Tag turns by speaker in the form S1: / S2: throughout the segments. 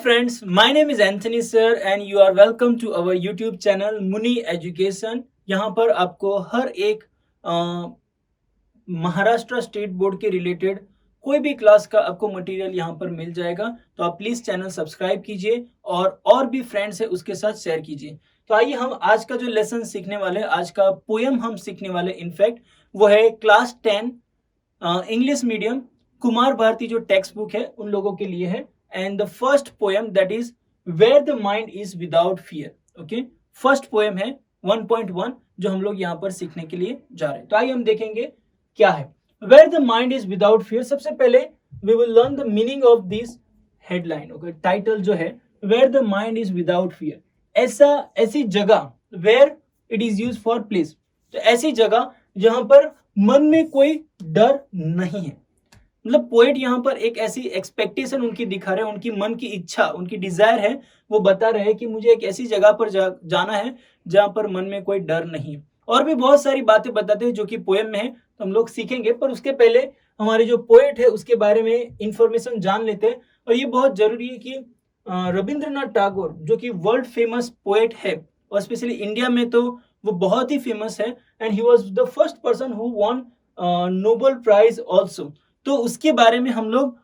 S1: friends, my name is Anthony sir and you are welcome to our YouTube channel Muni education. यहाँ पर आपको हर एक Maharashtra state board के related कोई भी क्लास का आपको मटेरियल यहाँ पर मिल जाएगा। तो आप प्लीज चैनल सब्सक्राइब कीजिए और भी फ्रेंड्स है उसके साथ शेयर कीजिए। तो आइए हम आज का जो लेसन सीखने वाले, आज का पोएम हम सीखने वाले इनफैक्ट वो है class 10 English medium Kumar Bharati जो टेक्स्ट बुक है उन लोगों के लिए है। And the first poem that is where the mind is without fear. Okay, first poem है 1.1 जो हम लोग यहाँ पर सीखने के लिए जा रहे हैं। तो आइए हम देखेंगे क्या है where the mind is without fear. सबसे पहले we will learn the meaning of this headline. Okay, title जो है where the mind is without fear, ऐसी जगह where it is use for place, तो ऐसी जगह जहां पर मन में कोई डर नहीं है। मतलब पोएट यहाँ पर एक ऐसी एक्सपेक्टेशन उनकी दिखा रहे हैं, उनकी मन की इच्छा, उनकी डिजायर है, वो बता रहे हैं कि मुझे एक ऐसी जगह पर जाना है जहां पर मन में कोई डर नहीं है। और भी बहुत सारी बातें बताते हैं जो कि पोएम में है, तो हम लोग सीखेंगे। पर उसके पहले हमारे जो पोएट है उसके बारे में इंफॉर्मेशन जान लेते हैं। और ये बहुत जरूरी है कि रविंद्रनाथ टैगोर जो कि वर्ल्ड फेमस पोएट है और स्पेशली इंडिया में तो वो बहुत ही फेमस है and he was the first person who won Nobel prize also. तो उसके बारे में हम लोग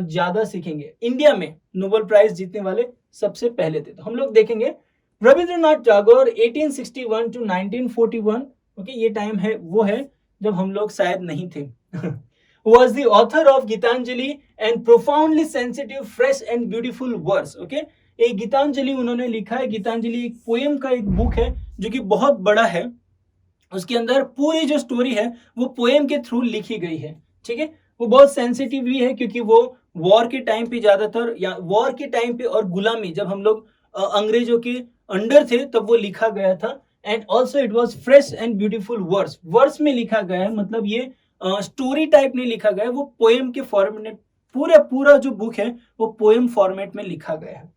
S1: ज्यादा सीखेंगे। इंडिया में नोबेल प्राइज जीतने वाले सबसे पहले थे। तो हम लोग देखेंगे रविंद्रनाथ टैगोर 1861 to 1941। ओके, ये टाइम है वो है जब हम लोग शायद नहीं थे। was the author of Gitanjali and profoundly sensitive, fresh and beautiful verse। Okay, एक गीतांजलि उन्होंने लिखा है। गीतांजलि एक पोएम का एक बुक है जो कि बहुत बड़ा है। उसके अंदर पूरी जो स्टोरी है वो पोएम के थ्रू लिखी गई है। ठीक है, वो बहुत सेंसिटिव भी है क्योंकि वो वॉर के टाइम पे ज्यादातर, या वॉर के टाइम पे और गुलामी, जब हम लोग अंग्रेजों के अंडर थे तब वो लिखा गया था। And also it was fresh and beautiful verse में लिखा गया है। मतलब ये स्टोरी टाइप नहीं लिखा गया है, वो पोएम के फॉर्मेट, पूरा जो बुक है वो पोएम फॉर्मेट में लिखा गया है।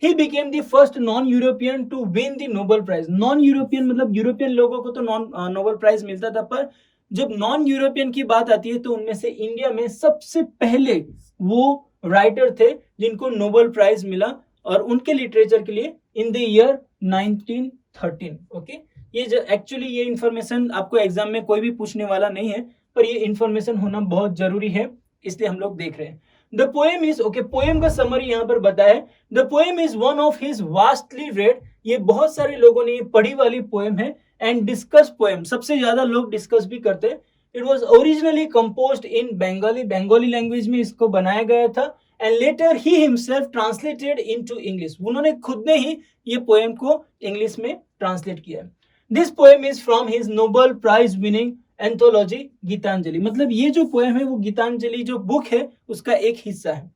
S1: He became the first non-European to win the Nobel Prize। Non European मतलब यूरोपियन लोगों को तो नोबेल प्राइज मिलता था, पर जब नॉन यूरोपियन की बात आती है तो उनमें से इंडिया में सबसे पहले वो राइटर थे जिनको नोबेल प्राइज मिला और उनके लिटरेचर के लिए इन द ईयर 1913। ओके, ये जो एक्चुअली ये इंफॉर्मेशन आपको एग्जाम में कोई भी पूछने वाला नहीं है, पर ये इंफॉर्मेशन होना बहुत जरूरी है, इसलिए हम लोग देख रहे हैं। The poem is, okay, poem का समरी यहाँ पर बताया है। The poem is one of his vastly red, ये बहुत सारे लोगों ने ये पढ़ी वाली पोएम है। एंड डिस्कस पोएम, सबसे ज्यादा लोग डिस्कस भी करते हैं। It was originally composed in Bengali language में इसको बनाया गया था। And later he himself translated into English, उन्होंने खुद ने ही ये पोएम को इंग्लिश में ट्रांसलेट किया है। This poem is from his Nobel prize winning anthology Gitanjali, मतलब ये जो पोएम है वो गीतांजलि जो बुक है उसका एक हिस्सा है।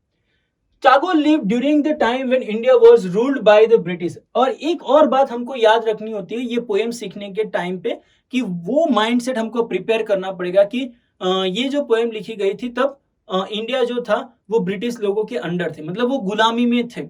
S1: Tagore lived during the time when India was ruled by the British. और एक और बात हमको याद रखनी होती है ये पोएम सीखने के टाइम पे, कि वो माइंडसेट हमको प्रिपेयर करना पड़ेगा कि ये जो पोएम लिखी गई थी तब इंडिया जो था वो ब्रिटिश लोगों के अंडर थे, मतलब वो गुलामी में थे।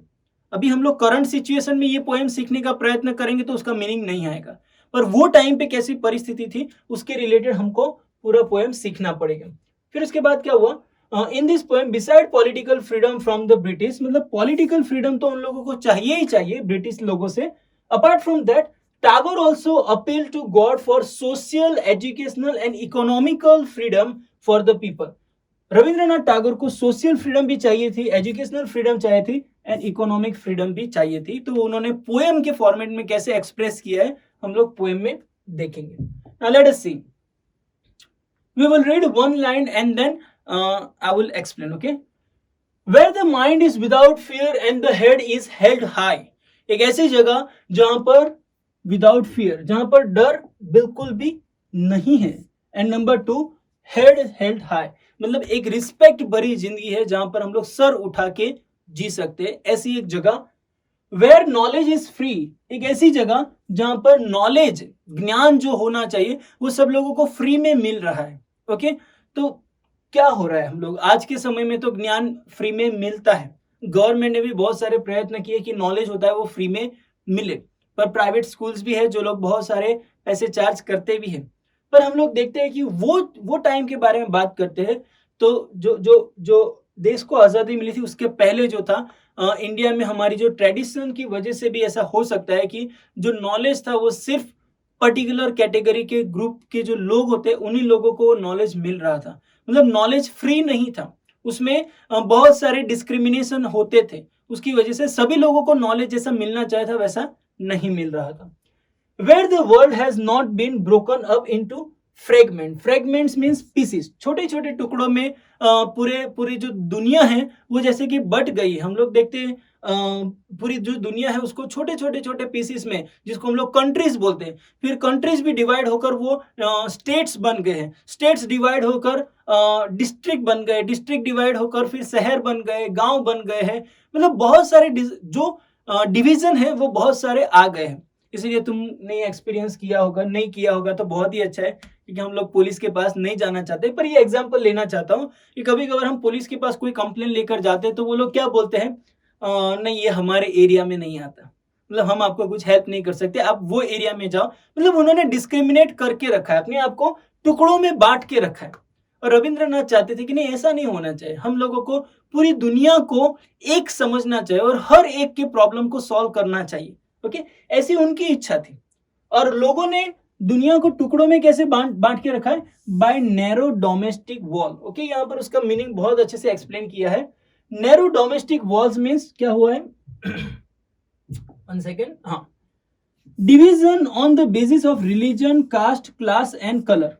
S1: अभी हम लोग करंट सिचुएशन में ये पोएम सीखने का प्रयत्न करेंगे तो उसका मीनिंग नहीं आएगा, पर वो टाइम पे कैसी परिस्थिति थी उसके रिलेटेड हमको पूरा पोएम सीखना पड़ेगा। फिर उसके बाद क्या हुआ, in this poem beside political freedom from the British, मतलब पॉलिटिकल फ्रीडम तो उन लोगों को चाहिए ही चाहिए ब्रिटिश लोगों से। Apart from that Tagore also appeal to God for social, educational and economical freedom for the people. Rabindranath Tagore को सोशल फ्रीडम भी चाहिए थी, एजुकेशनल फ्रीडम चाहिए थी एंड इकोनॉमिक फ्रीडम भी चाहिए थी। तो उन्होंने पोएम के फॉर्मेट में कैसे एक्सप्रेस किया है हम लोग पोएम में देखेंगे। Now let us see. We will read one line and then I will explain. Okay. Where the mind is without fear and the head is held high। एक ऐसी जगह जहां पर without fear, जहां पर डर बिल्कुल भी नहीं है। And number 2, head held high, मतलब एक रिस्पेक्ट भरी जिंदगी है जहां पर हम लोग सर उठा के जी सकते हैं, ऐसी एक जगह। वेयर नॉलेज इज फ्री, एक ऐसी जगह जहां पर नॉलेज, ज्ञान जो होना चाहिए वो सब लोगों को फ्री में मिल रहा है। ओके, तो क्या हो रहा है, हम लोग आज के समय में तो ज्ञान फ्री में मिलता है। गवर्नमेंट ने भी बहुत सारे प्रयत्न किए कि नॉलेज होता है वो फ्री में मिले, पर प्राइवेट स्कूल्स भी है जो लोग बहुत सारे पैसे चार्ज करते भी हैं। पर हम लोग देखते हैं कि वो टाइम के बारे में बात करते हैं तो जो देश को आज़ादी मिली थी उसके पहले जो था इंडिया में हमारी जो ट्रेडिशन की वजह से भी ऐसा हो सकता है कि जो नॉलेज था वो सिर्फ पर्टिकुलर कैटेगरी के ग्रुप के जो लोग होते उन्हीं लोगों को नॉलेज मिल रहा था। मतलब नॉलेज फ्री नहीं था, उसमें बहुत सारे डिस्क्रिमिनेशन होते थे, उसकी वजह से सभी लोगों को नॉलेज जैसा मिलना चाहिए था वैसा नहीं मिल रहा था। Where the world has not been broken up into fragments means pieces, छोटे छोटे टुकड़ों में पूरी जो दुनिया है वो जैसे कि बट गई। हम लोग देखते हैं पूरी जो दुनिया है उसको छोटे छोटे छोटे पीसेस में, जिसको हम लोग कंट्रीज बोलते हैं, फिर कंट्रीज भी डिवाइड होकर वो स्टेट्स बन गए हैं, स्टेट्स डिवाइड होकर डिस्ट्रिक्ट बन गए, डिस्ट्रिक्ट डिवाइड होकर फिर शहर बन गए, गांव बन गए हैं। मतलब बहुत सारे जो डिवीजन है वो बहुत सारे आ गए हैं। इसलिए तुमने एक्सपीरियंस किया होगा, नहीं किया होगा तो बहुत ही अच्छा है, क्योंकि हम लोग पुलिस के पास नहीं जाना चाहते। पर ये एग्जांपल लेना चाहता हूँ कि कभी कभार हम पुलिस के पास कोई कंप्लेन लेकर जाते हैं तो वो लोग क्या बोलते हैं, नहीं ये हमारे एरिया में नहीं आता, मतलब हम आपको कुछ हेल्प नहीं कर सकते, आप वो एरिया में जाओ। मतलब उन्होंने डिस्क्रिमिनेट करके रखा है, अपने आप को टुकड़ों में बांट के रखा है। और रविंद्रनाथ चाहते थे कि नहीं ऐसा नहीं होना चाहिए, हम लोगों को पूरी दुनिया को एक समझना चाहिए और हर एक के प्रॉब्लम को सॉल्व करना चाहिए। ओके, ऐसी उनकी इच्छा थी। और लोगों ने दुनिया को टुकड़ों में कैसे बांट के रखा है, by narrow domestic wall. Okay, यहाँ पर उसका मीनिंग बहुत अच्छे से एक्सप्लेन किया है। नैरो डोमेस्टिक वॉल्स मीन्स क्या हुआ है, वन सेकेंड, हाँ, division on the basis of religion, caste, class and colour.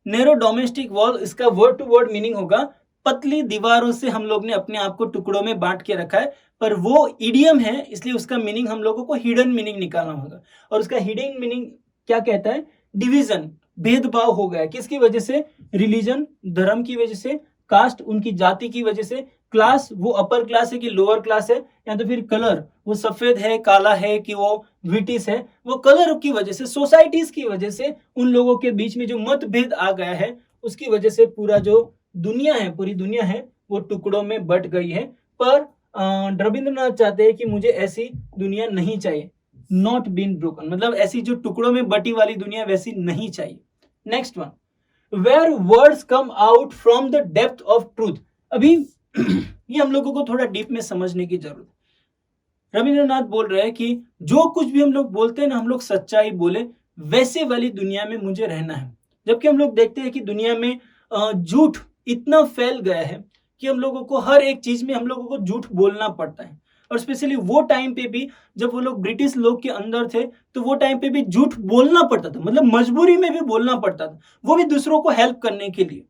S1: Narrow domestic wall, इसका वर्ड टू वर्ड मीनिंग होगा पतली दीवारों से हम लोग ने अपने आप को टुकड़ों में बांट के रखा है। पर वो इडियम है, इसलिए उसका मीनिंग हम लोगों को हिडन मीनिंग निकालना होगा। और उसका हिडन मीनिंग क्या कहता है, डिवीजन, भेदभाव हो गया। किसकी वजह से, रिलीजन, धर्म की वजह से, कास्ट, उनकी जाति की वजह से, क्लास, वो अपर क्लास है कि लोअर क्लास है, या तो फिर कलर, वो सफेद है, काला है कि वो ब्रिटिश है, वो कलर की वजह से, सोसाइटीज की वजह से उन लोगों के बीच में जो मतभेद आ गया है, उसकी वजह से पूरा जो दुनिया है, पूरी दुनिया है वो टुकड़ों में बट गई है। पर रविंद्रनाथ चाहते हैं कि मुझे ऐसी दुनिया नहीं चाहिए, नॉट बीन ब्रोकन, मतलब ऐसी जो टुकड़ों में बटी वाली दुनिया वैसी नहीं चाहिए। Next one, where words come out from the depth of truth. अभी ये हम लोगों को थोड़ा डीप में समझने की जरूरत है। रविंद्रनाथ बोल रहे हैं कि जो कुछ भी हम लोग बोलते हैं ना, हम लोग सच्चाई बोले, वैसे वाली दुनिया में मुझे रहना है। जबकि हम लोग देखते हैं कि दुनिया में झूठ इतना फैल गया है कि हम लोगों को हर एक चीज में हम लोगों को झूठ बोलना पड़ता है। और स्पेशली वो टाइम पे भी जब वो लोग ब्रिटिश लोग के अंदर थे, तो वो टाइम पे भी झूठ बोलना पड़ता था, मतलब मजबूरी में भी बोलना पड़ता था, वो भी दूसरों को हेल्प करने के लिए।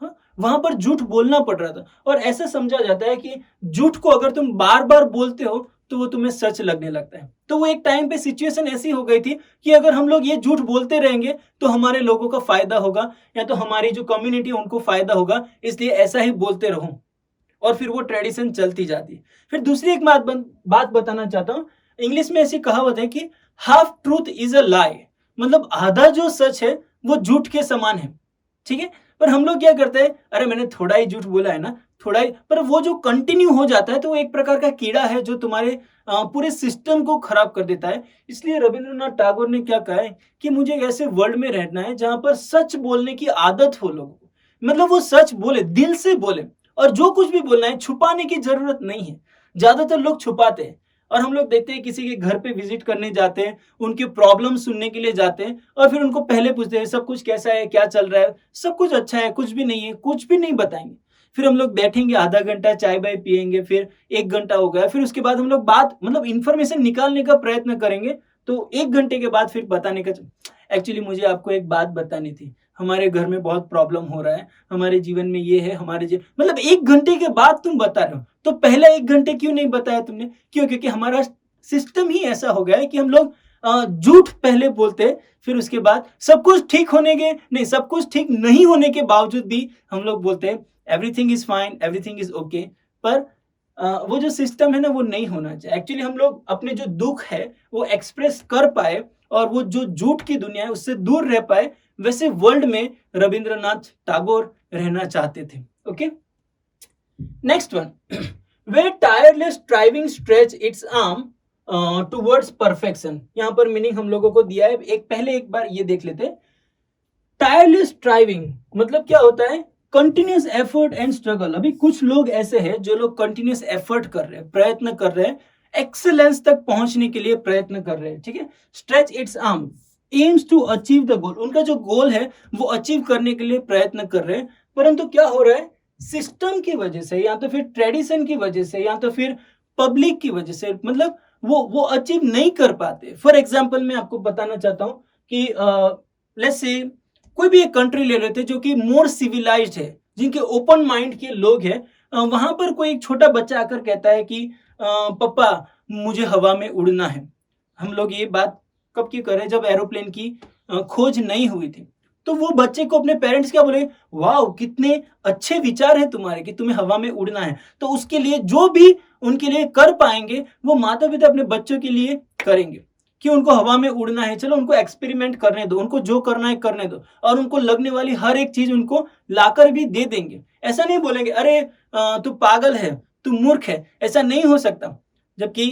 S1: हाँ, वहां पर झूठ बोलना पड़ रहा था। और ऐसा समझा जाता है कि झूठ को अगर तुम बार बार बोलते हो तो वो तुम्हें सच लगने लगता है। तो वो एक टाइम पे सिचुएशन ऐसी हो गई थी कि अगर हम लोग ये झूठ बोलते रहेंगे तो हमारे लोगों का फायदा होगा, या तो हमारी जो कम्युनिटी है उनको फायदा होगा, इसलिए ऐसा ही बोलते रहो। और फिर वो ट्रेडिशन चलती जाती। फिर दूसरी एक बात बताना चाहता हूँ। इंग्लिश में ऐसी कहावत है कि हाफ ट्रूथ इज अ लाई, मतलब आधा जो सच है वो झूठ के समान है। ठीक है, पर हम लोग क्या करते हैं, अरे मैंने थोड़ा ही झूठ बोला है ना, थोड़ा ही, पर वो जो कंटिन्यू हो जाता है तो वो एक प्रकार का कीड़ा है जो तुम्हारे पूरे सिस्टम को खराब कर देता है। इसलिए रविंद्रनाथ टैगोर ने क्या कहा है कि मुझे ऐसे वर्ल्ड में रहना है जहां पर सच बोलने की आदत हो लोगों को, मतलब वो सच बोले, दिल से बोले, और जो कुछ भी बोलना है छुपाने की जरूरत नहीं है। ज्यादातर लोग छुपाते हैं। और हम लोग देखते हैं किसी के घर पे विजिट करने जाते हैं, उनके प्रॉब्लम सुनने के लिए जाते हैं, और फिर उनको पहले पूछते हैं सब कुछ कैसा है, क्या चल रहा है, सब कुछ अच्छा है, कुछ भी नहीं है, कुछ भी नहीं बताएंगे। फिर हम लोग बैठेंगे आधा घंटा, चाय बाय पियेंगे, फिर 1 घंटा हो गया, फिर उसके बाद हम लोग बात, मतलब इंफॉर्मेशन निकालने का प्रयत्न करेंगे, तो 1 घंटे के बाद फिर बताने का, एक्चुअली मुझे आपको एक बात बतानी थी, हमारे घर में बहुत प्रॉब्लम हो रहा है, हमारे जीवन में ये है, हमारे जीवन, मतलब 1 घंटे के बाद तुम बता रहे हो, तो पहला 1 घंटे क्यों नहीं बताया तुमने? क्यों? क्योंकि हमारा सिस्टम ही ऐसा हो गया है कि हम लोग झूठ पहले बोलते, फिर उसके बाद सब कुछ ठीक होने के, नहीं, सब कुछ ठीक नहीं होने के बावजूद भी हम लोग बोलते हैं everything is fine, everything is okay. पर वो जो सिस्टम है ना, वो नहीं होना चाहिए। एक्चुअली हम लोग अपने जो दुख है वो एक्सप्रेस कर पाए, और वो जो झूठ की दुनिया है उससे दूर रह पाए, वैसे वर्ल्ड में रविंद्रनाथ टैगोर रहना चाहते थे। Okay, next one, where tireless striving stretch its arm towards perfection. यहां पर मीनिंग हम लोगों को दिया है, पहले एक बार ये देख लेते हैं। टायरलेस स्ट्राइविंग मतलब क्या होता है? Continuous effort and struggle. अभी कुछ लोग ऐसे हैं जो लोग कंटिन्यूस एफर्ट कर रहे हैं, प्रयत्न कर रहे हैं, एक्सेलेंस तक पहुंचने के लिए प्रयत्न कर रहे हैं, ठीक है। Stretch its arm aims to achieve the goal, उनका जो गोल है वो अचीव करने के लिए प्रयत्न कर रहे हैं, परंतु क्या हो रहा है, सिस्टम की वजह से या तो फिर ट्रेडिशन की वजह से या तो फिर पब्लिक की वजह से, मतलब वो अचीव नहीं कर पाते। फॉर एग्जाम्पल मैं आपको बताना चाहता हूँ कि लेट्स से कोई भी एक कंट्री ले लेते जो कि मोर सिविलाइज्ड है, जिनके ओपन माइंड के लोग हैं, वहां पर कोई एक छोटा बच्चा आकर कहता है कि पापा मुझे हवा में उड़ना है। हम लोग ये बात कब की करें, जब एरोप्लेन की खोज नहीं हुई थी। तो वो बच्चे को अपने पेरेंट्स क्या बोले, वाह कितने अच्छे विचार है तुम्हारे कि तुम्हें हवा में उड़ना है। तो उसके लिए जो भी उनके लिए कर पाएंगे वो माता पिता अपने बच्चों के लिए करेंगे कि उनको हवा में उड़ना है, चलो उनको एक्सपेरिमेंट करने दो, उनको जो करना है करने दो, और उनको लगने वाली हर एक चीज उनको लाकर भी दे देंगे। ऐसा नहीं बोलेंगे अरे तू पागल है, तू मूर्ख है, ऐसा नहीं हो सकता। जबकि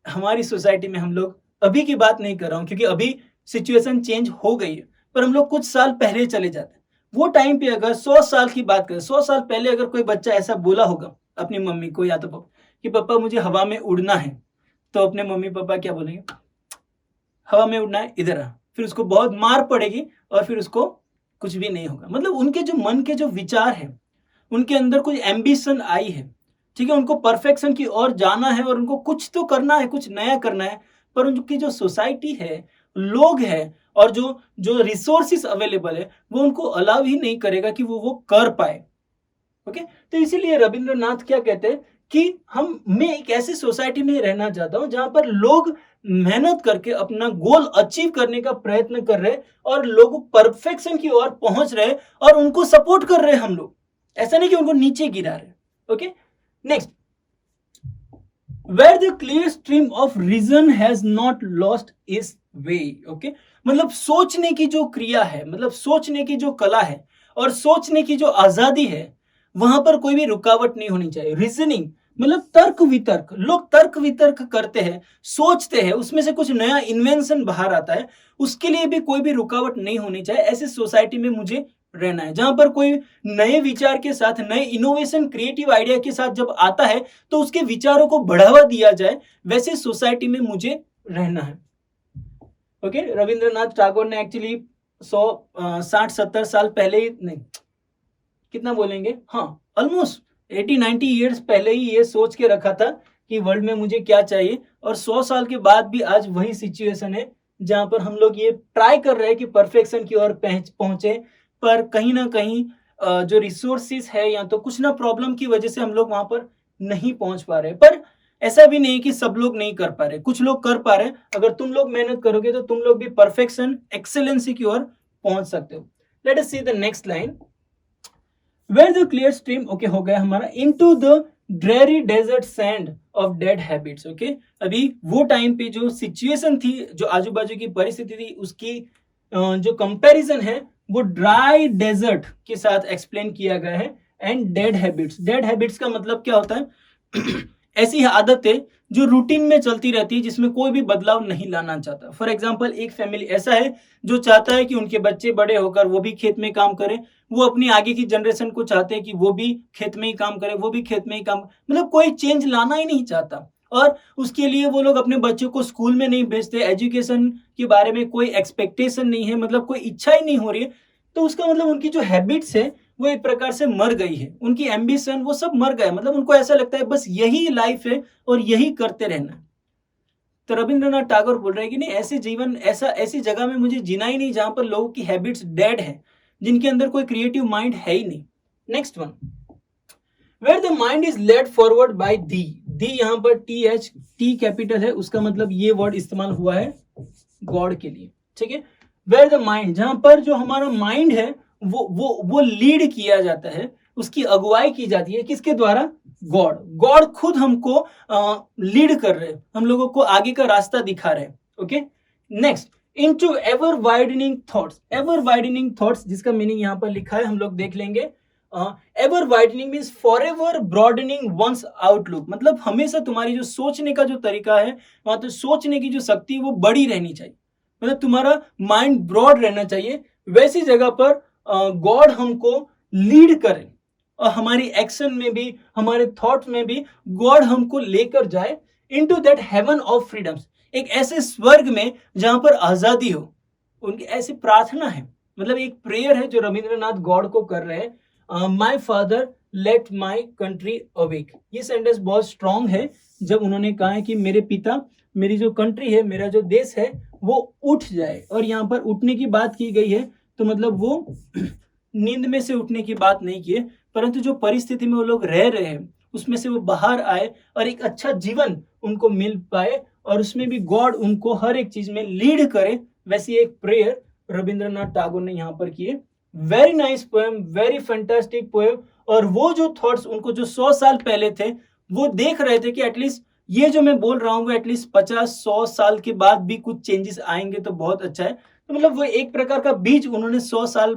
S1: हमारी सोसाइटी में हम लोग, अभी की बात नहीं कर रहा हूं क्योंकि अभी सिचुएशन चेंज हो गई है, पर हम लोग कुछ साल पहले चले जाते हैं। वो टाइम पे अगर 100 साल की बात करें, 100 साल पहले अगर कोई बच्चा ऐसा बोला होगा अपनी मम्मी को या तो पापा कि पापा मुझे हवा में उड़ना है, तो अपने मम्मी पापा क्या बोलेंगे, हवा में उड़ना है इधर आ, फिर उसको बहुत मार पड़ेगी और फिर उसको कुछ भी नहीं होगा। मतलब उनके जो मन के जो विचार है, उनके अंदर कुछ एम्बिशन आई है, ठीक है, उनको परफेक्शन की ओर जाना है और उनको कुछ तो करना है, कुछ नया करना है, पर उनकी जो सोसाइटी है, लोग हैं और जो जो रिसोर्सेस अवेलेबल है वो उनको अलाउ ही नहीं करेगा कि वो कर पाए। ओके, तो इसीलिए रविंद्रनाथ क्या कहते हैं कि मैं एक ऐसी सोसाइटी में रहना चाहता हूं जहां पर लोग मेहनत करके अपना गोल अचीव करने का प्रयत्न कर रहे और लोग परफेक्शन की ओर पहुंच रहे और उनको सपोर्ट कर रहे हम लोग, ऐसा नहीं कि उनको नीचे गिरा रहे। Okay, next, where the clear stream of reason has not lost its way। Okay, मतलब सोचने की जो क्रिया है, मतलब सोचने की जो कला है और सोचने की जो आजादी है, वहां पर कोई भी रुकावट नहीं होनी चाहिए। रीजनिंग मतलब तर्क वितर्क, लोग तर्क वितर्क करते हैं, सोचते हैं, उसमें से कुछ नया इन्वेंशन बाहर आता है, उसके लिए भी कोई भी रुकावट नहीं होनी चाहिए। ऐसी सोसाइटी में मुझे रहना है जहां पर कोई नए विचार के साथ, नए इनोवेशन, क्रिएटिव आइडिया के साथ जब आता है तो उसके विचारों को बढ़ावा दिया जाए, वैसे सोसाइटी में मुझे रहना है। ओके, रविंद्रनाथ टैगोर ने एक्चुअली 60-70 साल पहले ही, नहीं कितना बोलेंगे, हाँ ऑलमोस्ट 80-90 ईयर्स पहले ही ये सोच के रखा था कि वर्ल्ड में मुझे क्या चाहिए, और 100 साल के बाद भी आज वही सिचुएशन है जहां पर हम लोग ये ट्राई कर रहे हैं कि परफेक्शन की ओर पहुंचे, पर कहीं ना कहीं जो रिसोर्सेस है या तो कुछ ना प्रॉब्लम की वजह से हम लोग वहां पर नहीं पहुंच पा रहे। पर ऐसा भी नहीं कि सब लोग नहीं कर पा रहे, कुछ लोग कर पा रहे। अगर तुम लोग मेहनत करोगे तो तुम लोग भी परफेक्शन, एक्सेलेंसी की ओर पहुंच सकते हो। Let us see the next line, where the clear stream, okay हो गया हमारा, into the dreary desert sand of dead habits. Okay, अभी वो टाइम पे जो सिचुएशन थी, जो आजू बाजू की परिस्थिति थी, उसकी जो कंपैरिजन है वो ड्राई डेजर्ट के साथ एक्सप्लेन किया गया है। And dead habits, dead habits का मतलब क्या होता है ऐसी आदतें जो रूटीन में चलती रहती है, जिसमें कोई भी बदलाव नहीं लाना चाहता। फॉर एग्जांपल, एक फैमिली ऐसा है जो चाहता है कि उनके बच्चे बड़े होकर वो भी खेत में काम करें, वो अपनी आगे की जनरेशन को चाहते हैं कि वो भी खेत में ही काम करे, वो भी खेत में ही काम, मतलब कोई चेंज लाना ही नहीं चाहता। और उसके लिए वो लोग अपने बच्चों को स्कूल में नहीं भेजते, एजुकेशन के बारे में कोई एक्सपेक्टेशन नहीं है, मतलब कोई इच्छा ही नहीं हो रही है। तो उसका मतलब उनकी जो हैबिट्स है वो एक प्रकार से मर गई है, उनकी एम्बिशन वो सब मर गया, मतलब उनको ऐसा लगता है बस यही लाइफ है और यही करते रहना। तो रविंद्रनाथ टैगोर बोल रहे हैं कि नहीं, ऐसे जीवन, ऐसी जगह में मुझे जीना ही नहीं जहां पर लोगों की हैबिट्स डेड है, जिनके अंदर कोई क्रिएटिव माइंड है ही नहीं। Next one, where the mind is led forward by the, the यहाँ पर टी कैपिटल है, उसका मतलब ये वर्ड इस्तेमाल हुआ है गॉड के लिए, ठीक है। वेयर द माइंड, जहां पर जो हमारा माइंड है वो लीड किया जाता है, उसकी अगुवाई की जाती है, किसके द्वारा, गॉड खुद हमको लीड कर रहे हैं, हम लोगों को आगे का रास्ता दिखा रहे हैं। Okay, next, into ever widening thoughts, ever widening thoughts जिसका मीनिंग यहाँ पर लिखा है, हम लोग देख लेंगे। Ever widening means forever broadening one's outlook, मतलब हमेशा तुम्हारी जो सोचने का जो तरीका है, वहां तो सोचने की जो शक्ति वो बड़ी रहनी चाहिए, मतलब तुम्हारा माइंड ब्रॉड रहना चाहिए। वैसी जगह पर गॉड हमको लीड करे और हमारी एक्शन में भी, हमारे थॉट में भी गॉड हमको लेकर जाए into that heaven of freedoms, एक ऐसे स्वर्ग में जहां पर आजादी हो। उनकी ऐसी प्रार्थना है, मतलब एक प्रेयर है जो रविंद्रनाथ गॉड को कर रहे हैं, my father let my country awake. ये सेंटेंस बहुत स्ट्रांग है जब उन्होंने कहा है कि मेरे पिता, मेरी जो कंट्री है, मेरा जो देश है वो उठ जाए। और यहाँ पर उठने की बात की गई है तो मतलब वो नींद में से उठने की बात नहीं की है, परंतु जो परिस्थिति में वो लोग रह रहे हैं उसमें से वो बाहर आए और एक अच्छा जीवन उनको मिल पाए और उसमें भी गॉड उनको हर एक चीज में लीड करे। वैसी एक प्रेयर रविंद्रनाथ टैगोर ने यहाँ पर की है। Very nice poem, very fantastic poem. और वो जो थॉट्स उनको जो 100 साल पहले थे, वो देख रहे थे कि एटलीस्ट ये जो मैं बोल रहा हूँ वो एटलीस्ट 50-100 साल के बाद भी कुछ चेंजेस आएंगे तो बहुत अच्छा है। तो मतलब वो एक प्रकार का बीज उन्होंने 100 साल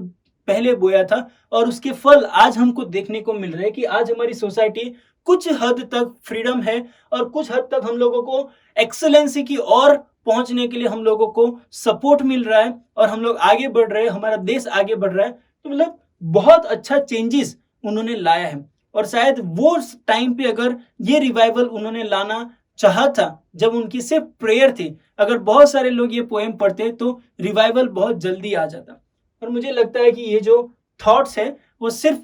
S1: पहले बोया था और उसके फल आज हमको देखने को मिल रहे हैं कि आज हमारी सोसाइटी कुछ हद तक फ्रीडम है और कुछ हद तक हम लोगों को एक्सेलेंसी की ओर पहुंचने के लिए हम लोगों को सपोर्ट मिल रहा है और हम लोग आगे बढ़ रहे हैं, हमारा देश आगे बढ़ रहा है। तो मतलब बहुत अच्छा चेंजेस उन्होंने लाया है और शायद वो टाइम पे अगर ये रिवाइवल उन्होंने लाना चाहा था जब उनकी सिर्फ प्रेयर थी, अगर बहुत सारे लोग ये पोएम पढ़ते तो रिवाइवल बहुत जल्दी आ जाता। और मुझे लगता है कि ये जो थॉट्स है वो सिर्फ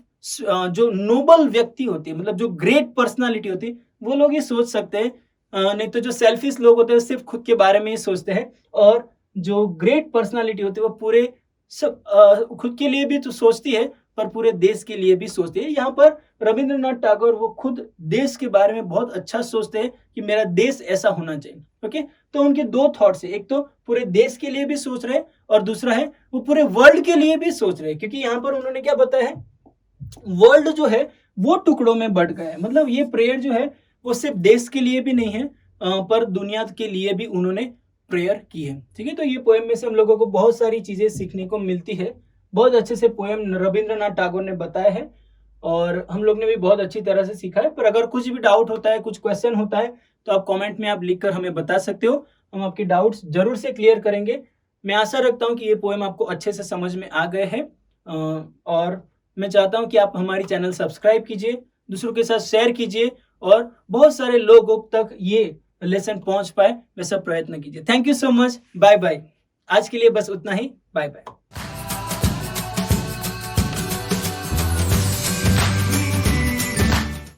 S1: जो नोबल व्यक्ति होती है, मतलब जो ग्रेट पर्सनालिटी होती है, वो लोग ही सोच सकते हैं। नहीं तो जो सेल्फिश लोग होते हैं सिर्फ खुद के बारे में ही सोचते हैं। और जो ग्रेट पर्सनालिटी होती है वो पूरे सब खुद के लिए भी तो सोचती है पर पूरे देश के लिए भी सोचती है। यहाँ पर रविंद्रनाथ टैगोर वो खुद देश के बारे में बहुत अच्छा सोचते हैं कि मेरा देश ऐसा होना चाहिए। ओके, तो उनके दो थॉट्स है, एक तो पूरे देश के लिए भी सोच रहे हैं और दूसरा है वो पूरे वर्ल्ड के लिए भी सोच रहे हैं। क्योंकि यहाँ पर उन्होंने क्या बताया है, वर्ल्ड जो है वो टुकड़ों में बट गया है। मतलब ये प्रेयर जो है वो सिर्फ देश के लिए भी नहीं है पर दुनिया के लिए भी उन्होंने प्रेयर की है। ठीक है, तो ये पोएम में से हम लोगों को बहुत सारी चीजें सीखने को मिलती है। बहुत अच्छे से पोएम रविंद्रनाथ टैगोर ने बताया है और हम लोग ने भी बहुत अच्छी तरह से सीखा है। पर अगर कुछ भी डाउट होता है, कुछ क्वेश्चन होता है तो आप कमेंट में आप लिखकर हमें बता सकते हो, हम आपके डाउट्स जरूर से क्लियर करेंगे। मैं आशा रखता हूँ कि ये पोएम आपको अच्छे से समझ में आ गए हैं और मैं चाहता हूँ कि आप हमारी चैनल सब्सक्राइब कीजिए, दूसरों के साथ शेयर कीजिए और बहुत सारे लोगों तक ये लेसन पहुंच पाए वैसा प्रयत्न कीजिए। Thank you so much, bye bye. आज के लिए बस उतना ही, बाय बाय।